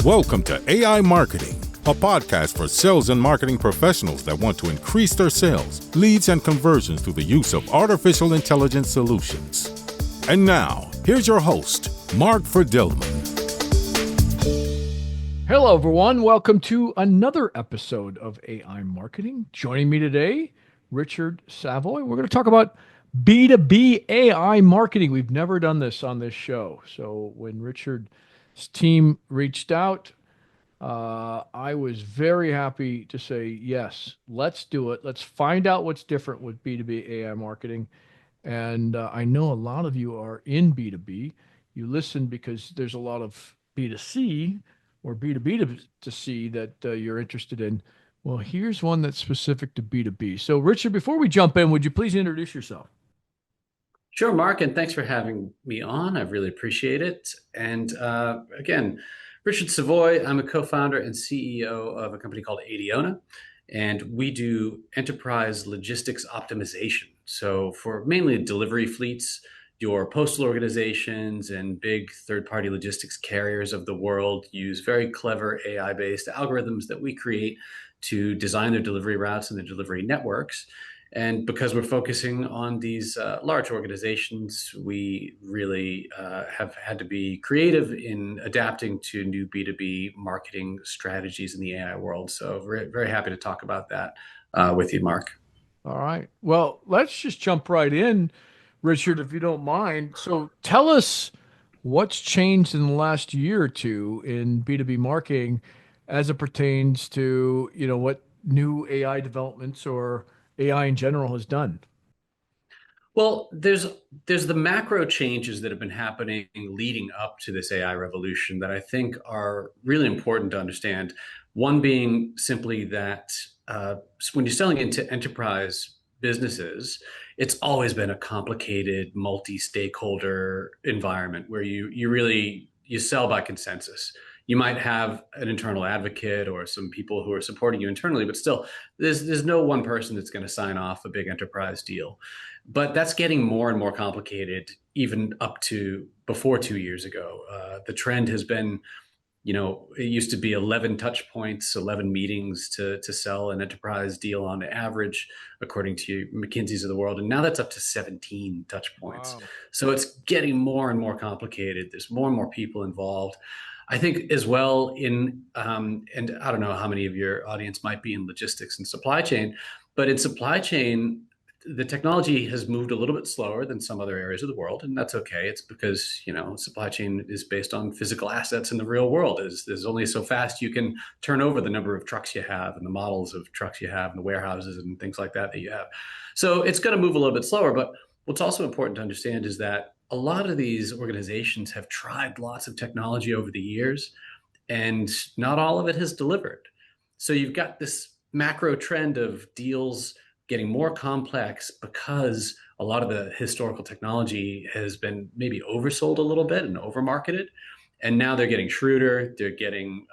Welcome to AI Marketing, a podcast for sales and marketing professionals that want to increase their sales, leads, and conversions through the use of artificial intelligence solutions. And now, here's your host, Mark Fidelman. Hello, everyone. Welcome to another episode of AI Marketing. Joining me today, Richard Savoy. We're going to talk about B2B AI marketing. We've never done this on this show. So when Richard's team reached out, I was very happy to say, yes, let's do it. Let's find out what's different with B2B AI marketing. And I know a lot of you are in B2B. You listen because there's a lot of B2C or B2B to C that you're interested in. Well, here's one that's specific to B2B. So, Richard, before we jump in, would you please introduce yourself? Sure, Mark, and thanks for having me on. I really appreciate it. And again, Richard Savoy, I'm a co-founder and CEO of a company called Adiona, and we do enterprise logistics optimization. So for mainly delivery fleets, your postal organizations and big third-party logistics carriers of the world use very clever AI-based algorithms that we create to design their delivery routes and their delivery networks. And because we're focusing on these large organizations, we really have had to be creative in adapting to new B2B marketing strategies in the AI world. So very, very happy to talk about that with you, Mark. All right. Well, let's just jump right in, Richard, if you don't mind. So tell us what's changed in the last year or two in B2B marketing as it pertains to, what new AI developments or AI in general has done. Well, there's the macro changes that have been happening leading up to this AI revolution that I think are really important to understand. One being simply that when you're selling into enterprise businesses, it's always been a complicated multi-stakeholder environment where you sell by consensus. You might have an internal advocate or some people who are supporting you internally, but still, there's no one person that's going to sign off a big enterprise deal. But that's getting more and more complicated, even up to before 2 years ago. The trend has been, it used to be 11 touch points, 11 meetings to sell an enterprise deal on average, according to McKinsey's of the world. And now that's up to 17 touch points. Wow. So it's getting more and more complicated. There's more and more people involved. I think as well and I don't know how many of your audience might be in logistics and supply chain, but in supply chain, the technology has moved a little bit slower than some other areas of the world, and that's okay. It's because, supply chain is based on physical assets in the real world. There's only so fast you can turn over the number of trucks you have and the models of trucks you have and the warehouses and things like that you have. So it's going to move a little bit slower, but what's also important to understand is that a lot of these organizations have tried lots of technology over the years, and not all of it has delivered. So you've got this macro trend of deals getting more complex because a lot of the historical technology has been maybe oversold a little bit and overmarketed. And now they're getting shrewder, they're getting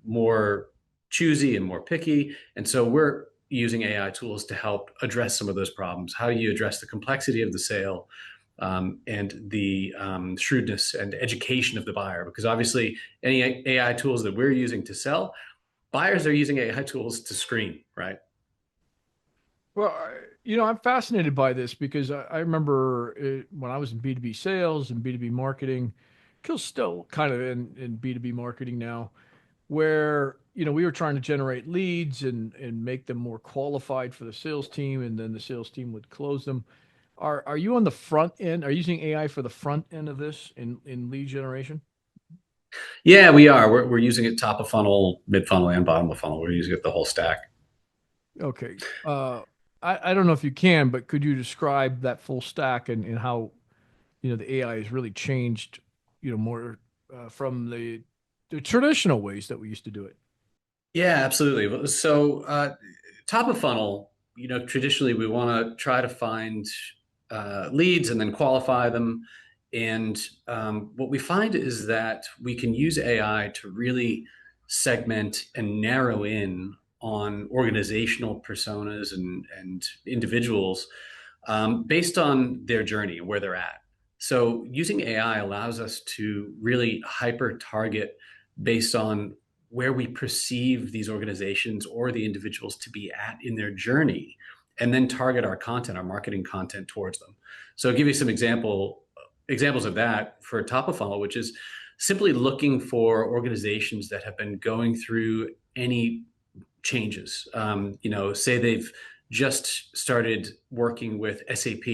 more choosy and more picky. And so we're using AI tools to help address some of those problems. How do you address the complexity of the sale and the shrewdness and education of the buyer? Because obviously any AI tools that we're using to sell, buyers are using AI tools to screen, right? Well, I'm fascinated by this because I remember when I was in B2B sales and B2B marketing, still kind of in B2B marketing now, where, we were trying to generate leads and make them more qualified for the sales team, and then the sales team would close them. Are you on the front end? Are you using AI for the front end of this in lead generation? Yeah, we are. We're using it top of funnel, mid funnel, and bottom of funnel. We're using it the whole stack. Okay. I don't know if you can, but could you describe that full stack and how, the AI has really changed, more from the traditional ways that we used to do it? Yeah, absolutely. So top of funnel, traditionally we want to try to find leads and then qualify them. And what we find is that we can use AI to really segment and narrow in on organizational personas and individuals based on their journey, where they're at. So using AI allows us to really hyper target based on where we perceive these organizations or the individuals to be at in their journey, and then target our content, our marketing content towards them. So I'll give you some examples of that for top of funnel, which is simply looking for organizations that have been going through any changes. Say they've just started working with SAP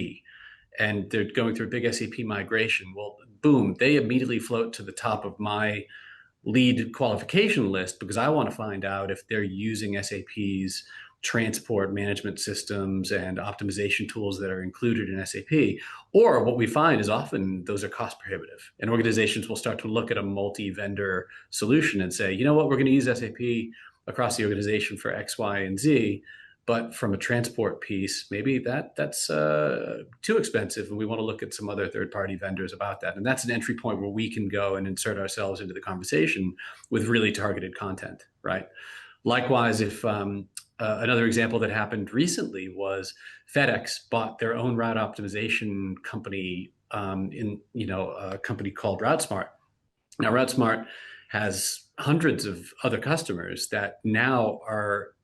and they're going through a big SAP migration. Well, boom, they immediately float to the top of my lead qualification list because I want to find out if they're using SAP's transport management systems and optimization tools that are included in SAP. Or what we find is often those are cost prohibitive, and organizations will start to look at a multi-vendor solution and say, you know what, we're going to use SAP across the organization for X, Y, and Z. But from a transport piece, maybe that's too expensive, and we want to look at some other third-party vendors about that. And that's an entry point where we can go and insert ourselves into the conversation with really targeted content, right? Likewise, if another example that happened recently was FedEx bought their own route optimization company in a company called RouteSmart. Now, RouteSmart has hundreds of other customers that now are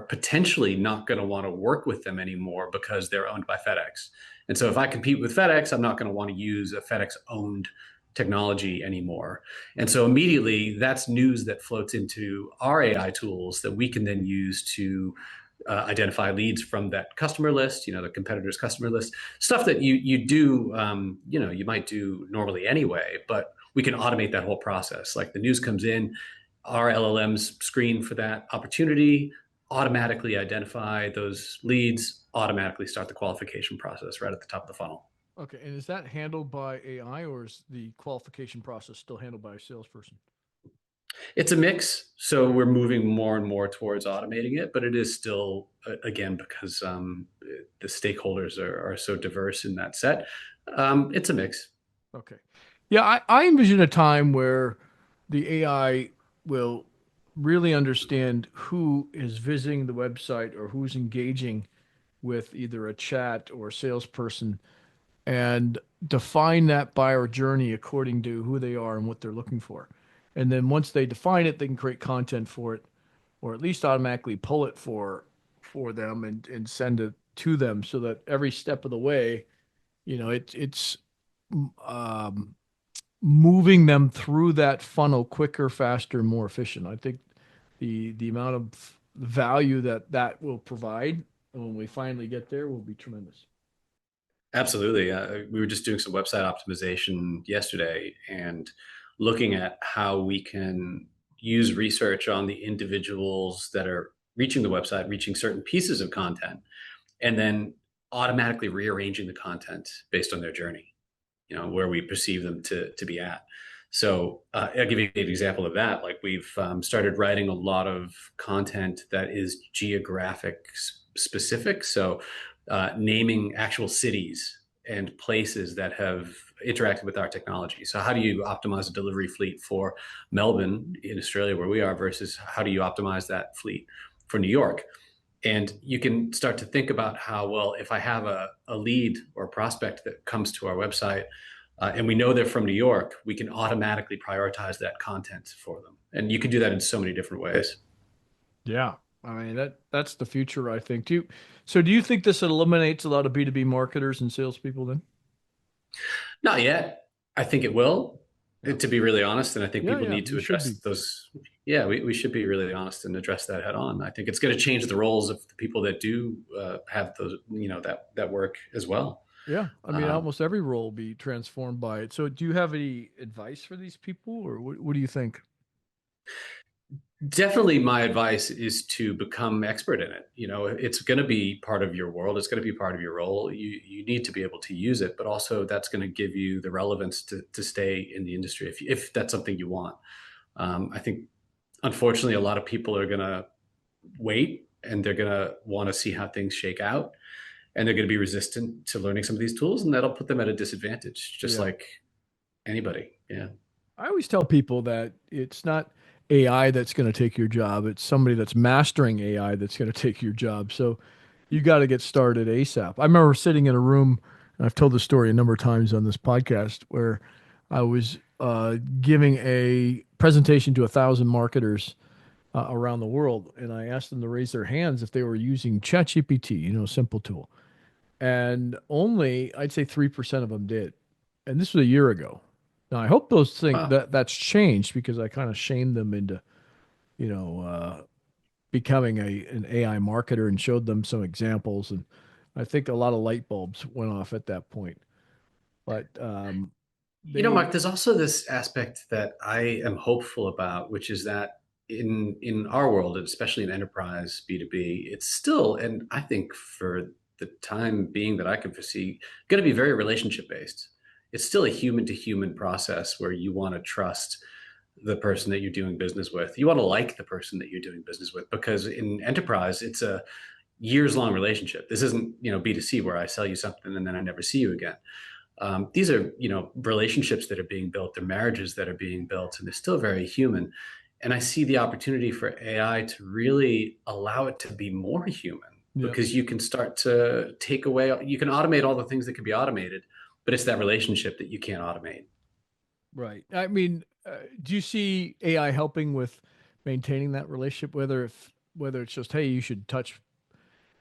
potentially not going to want to work with them anymore because they're owned by FedEx. And so if I compete with FedEx, I'm not going to want to use a FedEx owned technology anymore. And so immediately that's news that floats into our AI tools that we can then use to identify leads from that customer list, the competitor's customer list, stuff that you do, you might do normally anyway, but we can automate that whole process. Like the news comes in, our LLMs screen for that opportunity, automatically identify those leads, automatically start the qualification process right at the top of the funnel. Okay. And is that handled by AI, or is the qualification process still handled by a salesperson? It's a mix. So we're moving more and more towards automating it, but it is still, again, because the stakeholders are so diverse in that set, it's a mix. Okay. Yeah, I envision a time where the AI will really understand who is visiting the website or who's engaging with either a chat or a salesperson and define that buyer journey according to who they are and what they're looking for. And then once they define it, they can create content for it, or at least automatically pull it for them and send it to them so that every step of the way, it's um, moving them through that funnel quicker, faster, more efficient. I think the amount of value that will provide when we finally get there will be tremendous. Absolutely. We were just doing some website optimization yesterday and looking at how we can use research on the individuals that are reaching the website, reaching certain pieces of content, and then automatically rearranging the content based on their journey, where we perceive them to be at. So I'll give you an example of that. Like we've started writing a lot of content that is geographic specific. So naming actual cities and places that have interacted with our technology. So how do you optimize a delivery fleet for Melbourne in Australia, where we are, versus how do you optimize that fleet for New York? And you can start to think about how, well, if I have a lead or a prospect that comes to our website and we know they're from New York, we can automatically prioritize that content for them. And you can do that in so many different ways. Yeah. I mean, that's the future, I think. Do you think this eliminates a lot of B2B marketers and salespeople then? Not yet. I think it will, Yeah. to be really honest. And I think Yeah, people yeah, need to you should address be. those. Yeah, we should be really honest and address that head on. I think it's going to change the roles of the people that do have those, that work as well. Yeah. I mean, Uh, almost every role will be transformed by it. So do you have any advice for these people, or what do you think? Definitely my advice is to become expert in it. It's going to be part of your world. It's going to be part of your role. You need to be able to use it, but also that's going to give you the relevance to stay in the industry if that's something you want. I think, unfortunately, a lot of people are going to wait and they're going to want to see how things shake out. And they're going to be resistant to learning some of these tools, and that'll put them at a disadvantage, just Yeah. like anybody. Yeah. I always tell people that it's not AI that's going to take your job. It's somebody that's mastering AI that's going to take your job. So you got to get started ASAP. I remember sitting in a room, and I've told the story a number of times on this podcast, where I was giving a presentation to 1,000 marketers around the world, and I asked them to raise their hands if they were using ChatGPT, a simple tool. And only I'd say 3% of them did. And this was a year ago. Now I hope those things Wow. that's changed because I kind of shamed them into, you know, becoming an AI marketer and showed them some examples. And I think a lot of light bulbs went off at that point. But Mark, they, there's also this aspect that I am hopeful about, which is that in our world, and especially in enterprise B2B, it's still, and I think for the time being that I can foresee, going to be very relationship based. It's still a human to human process where you want to trust the person that you're doing business with. You want to like the person that you're doing business with, because in enterprise, it's a years long relationship. This isn't, B2C where I sell you something and then I never see you again. These are, relationships that are being built, they're marriages that are being built, and they're still very human. And I see the opportunity for AI to really allow it to be more human, yeah, because you can start to take away, you can automate all the things that can be automated, but it's that relationship that you can't automate. right. I mean, do you see AI helping with maintaining that relationship, whether it's just, hey, you should touch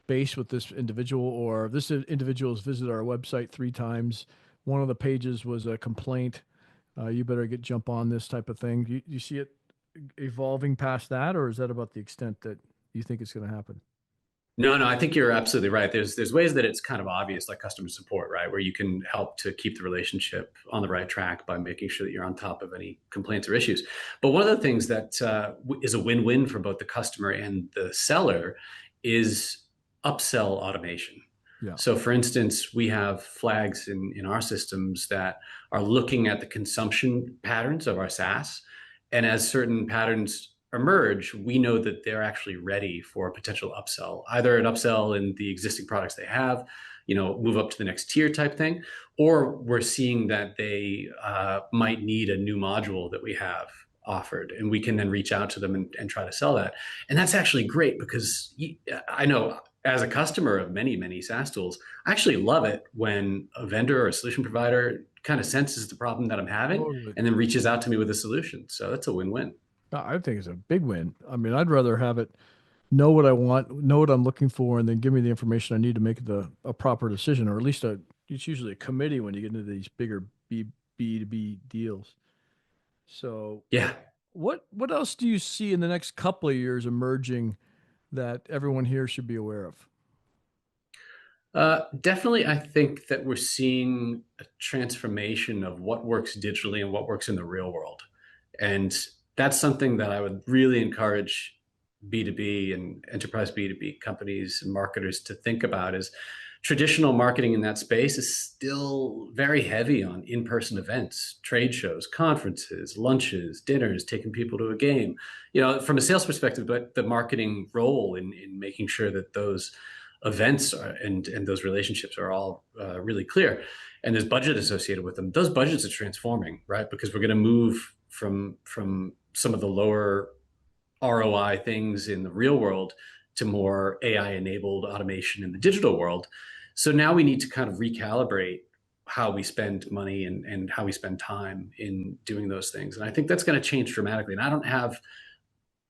base with this individual, or this individual has visited our website 3 times. One of the pages was a complaint. You better jump on this type of thing. You see it evolving past that, or is that about the extent that you think it's going to happen? No, no, I think you're absolutely right. There's ways that it's kind of obvious, like customer support, right, where you can help to keep the relationship on the right track by making sure that you're on top of any complaints or issues. But one of the things that is a win-win for both the customer and the seller is upsell automation. Yeah. So, for instance, we have flags in our systems that are looking at the consumption patterns of our SaaS, and as certain patterns emerge, we know that they're actually ready for a potential upsell, either an upsell in the existing products they have, move up to the next tier type thing, or we're seeing that they might need a new module that we have offered, and we can then reach out to them and try to sell that. And that's actually great, because I know as a customer of many, many SaaS tools, I actually love it when a vendor or a solution provider kind of senses the problem that I'm having Totally. and then reaches out to me with a solution. So that's a win-win. I think it's a big win. I mean, I'd rather have it know what I want, know what I'm looking for, and then give me the information I need to make a proper decision, or at least it's usually a committee when you get into these bigger B2B deals. So Yeah. what else do you see in the next couple of years emerging that everyone here should be aware of? Definitely, I think that we're seeing a transformation of what works digitally and what works in the real world. And that's something that I would really encourage B2B and enterprise B2B companies and marketers to think about. Is traditional marketing in that space is still very heavy on in-person events, trade shows, conferences, lunches, dinners, taking people to a game. From a sales perspective, but the marketing role in making sure that those events and those relationships are all really clear, and there's budget associated with them. Those budgets are transforming, right? Because we're going to move from some of the lower ROI things in the real world to more AI enabled automation in the digital world. So now we need to kind of recalibrate how we spend money and how we spend time in doing those things. And I think that's going to change dramatically. And I don't have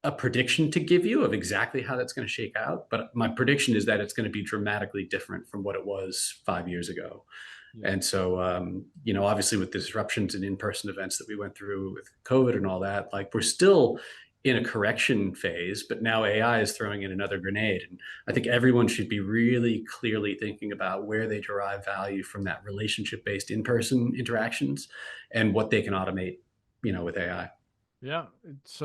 a prediction to give you of exactly how that's going to shake out, but my prediction is that it's going to be dramatically different from what it was 5 years ago. Yeah. And so, obviously with the disruptions in in-person events that we went through with COVID and all that, like, we're still in a correction phase, but now AI is throwing in another grenade. And I think everyone should be really clearly thinking about where they derive value from that relationship-based in-person interactions and what they can automate, with AI. Yeah, it's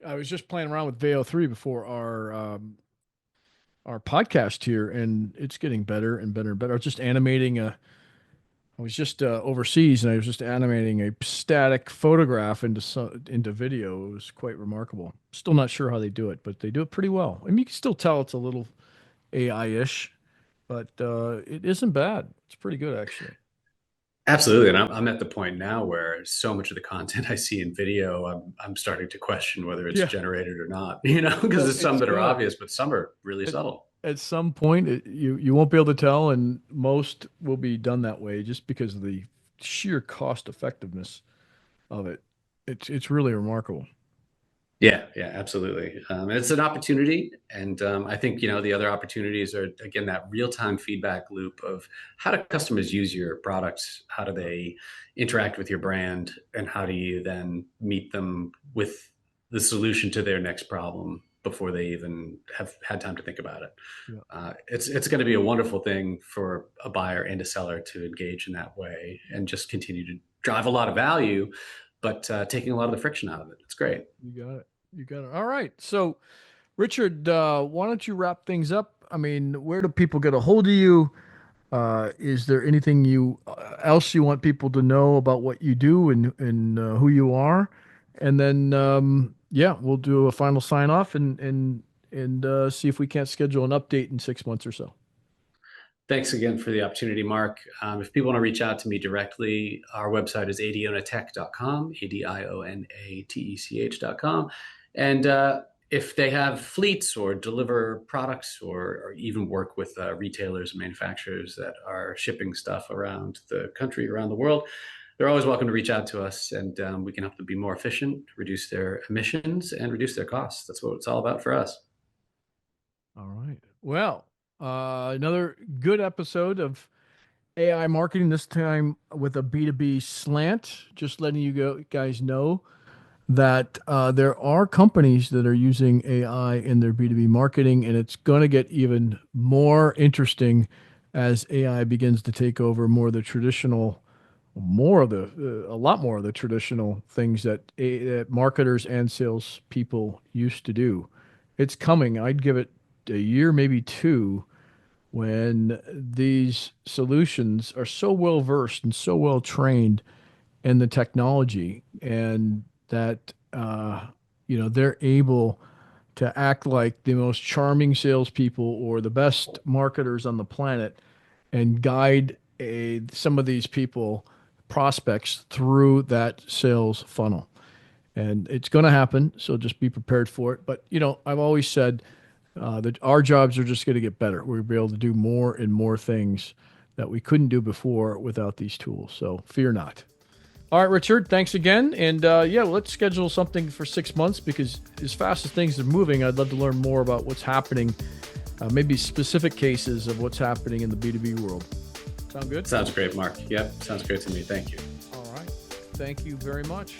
I was just playing around with VO3 before our podcast here, and it's getting better and better and better. I was just animating I was just overseas, and I was just animating a static photograph into video. It was quite remarkable. Still not sure how they do it, but they do it pretty well. I mean, you can still tell it's a little AI-ish, but it isn't bad. It's pretty good, actually. Absolutely. And I'm at the point now where so much of the content I see in video, I'm starting to question whether it's Yeah, generated or not, because well, there's some it's that are gonna obvious, but some are really at, subtle. at some point you won't be able to tell, and most will be done that way just because of the sheer cost effectiveness of it. It's really remarkable. Yeah, absolutely. It's an opportunity. And I think, the other opportunities are, again, that real-time feedback loop of how do customers use your products? How do they interact with your brand? And how do you then meet them with the solution to their next problem before they even have had time to think about it? Yeah. It's going to be a wonderful thing for a buyer and a seller to engage in that way and just continue to drive a lot of value, but taking a lot of the friction out of it. It's great. You got it. You got it. All right. So, Richard, why don't you wrap things up? I mean, where do people get a hold of you? Is there anything else you want people to know about what you do and who you are? And then, yeah, we'll do a final sign off and see if we can't schedule an update in 6 months or so. Thanks again for the opportunity, Mark. If people want to reach out to me directly, our website is adionatech.com, ADIONATECH.com. And if they have fleets or deliver products or even work with retailers and manufacturers that are shipping stuff around the country, around the world, they're always welcome to reach out to us, and we can help them be more efficient, reduce their emissions, and reduce their costs. That's what it's all about for us. All right. Well, another good episode of AI marketing, this time with a B2B slant. Just letting you guys know that there are companies that are using AI in their B2B marketing, and it's going to get even more interesting as AI begins to take over a lot more of the traditional things that marketers and salespeople used to do. It's coming. I'd give it a year, maybe two, when these solutions are so well versed and so well trained in the technology, and that they're able to act like the most charming salespeople or the best marketers on the planet and guide some of these prospects through that sales funnel. And it's going to happen, so just be prepared for it. But I've always said that our jobs are just going to get better. We'll be able to do more and more things that we couldn't do before without these tools. So fear not. All right, Richard, thanks again. And yeah, let's schedule something for 6 months, because as fast as things are moving, I'd love to learn more about what's happening, maybe specific cases of what's happening in the B2B world. Sound good? Sounds great, Mark. Yep, sounds great to me. Thank you. All right. Thank you very much.